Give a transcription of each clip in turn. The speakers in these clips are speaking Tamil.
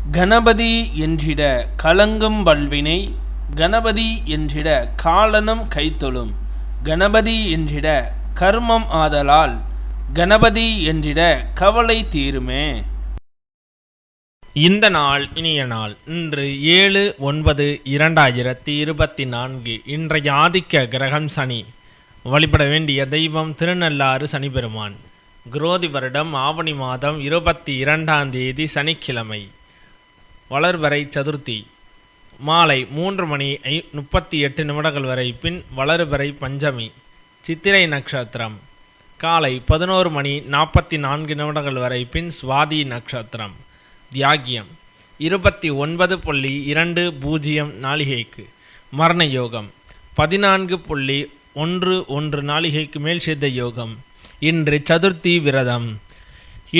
கணபதி என்றிட கலங்கும் வல்வினை, கணபதி என்றிட காலனும் கைத்தொழும், கணபதி என்றிட கர்மம் ஆதலால், கணபதி என்றிட கவலை தீருமே. இந்த நாள் இனிய நாள். இன்று 7/9/2024. இன்றைய ஆதிக்க கிரகம் சனி. வழிபட வேண்டிய தெய்வம் திருநள்ளாறு சனி பெருமான். குரோதி வருடம் ஆவணி மாதம் 22ஆம் தேதி சனிக்கிழமை. வளர்வரை சதுர்த்தி. மாலை 3:38 வரை. பின் வளர்வரை பஞ்சமி. சித்திரை நட்சத்திரம். காலை 11:44 வரை. பின் சுவாதி நட்சத்திரம். தியாகியம் 29:20 நாளிகைக்கு. மரண யோகம் 14:11 நாளிகைக்கு மேல் சித்த யோகம். இன்று சதுர்த்தி விரதம்.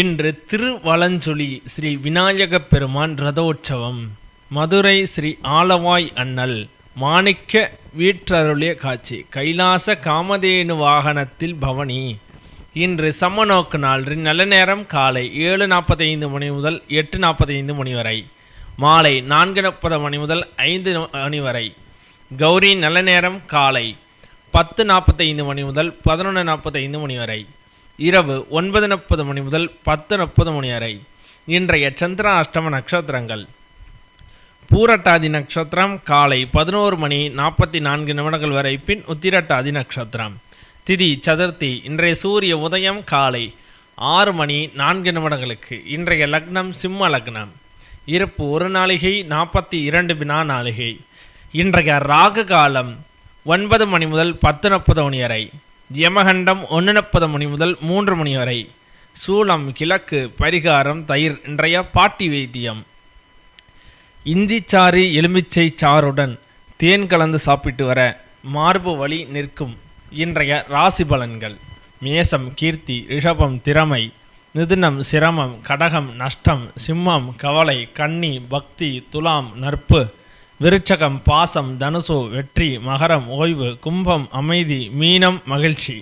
இன்று திருவலஞ்சுழி ஸ்ரீ விநாயக பெருமான் ரதோற்சவம். மதுரை ஸ்ரீ ஆலவாய் அண்ணல் மாணிக்க வீற்றருளிய காட்சி. கைலாச காமதேனு வாகனத்தில் பவனி. இன்று சமநோக்கு நாள். நல்ல நேரம் காலை 7:45 முதல் 8:45 வரை. மாலை 4:30 முதல் 5 வரை. கௌரி நல்ல நேரம் காலை 10:45 முதல் 11:45 வரை. இரவு 9:30 முதல் 10:30 வரை. இன்றைய சந்திராஷ்டம நட்சத்திரங்கள். பூரட்டாதி நட்சத்திரம் காலை 11:44 வரை. பின் உத்திரட்டாதி நட்சத்திரம். திதி சதுர்த்தி. இன்றைய சூரிய உதயம் காலை 6:04. இன்றைய லக்னம் சிம்ம லக்னம். இருப்பு 1 நாளிகை 42 வினா நாளிகை. இன்றைய ராகு காலம் 9 மணி முதல் 10:30 வரை. யமகண்டம் 1:30 முதல் 3 வரை. சூலம் கிழக்கு. பரிகாரம் தயிர். இன்றைய பாட்டி வைத்தியம். இஞ்சிச்சாறு எலுமிச்சை சாறுடன் தேன் கலந்து சாப்பிட்டு வர மார்பு வலி நிற்கும். இன்றைய ராசி பலன்கள். மேசம் கீர்த்தி, ரிஷபம் திறமை, மிதுனம் சிரமம், கடகம் நஷ்டம், சிம்மம் கவலை, கன்னி பக்தி, துலாம் நற்பு, விருச்சகம் பாசம், தனுசு வெற்றி, மகரம் ஓய்வு, கும்பம் அமைதி, மீனம் மகிழ்ச்சி.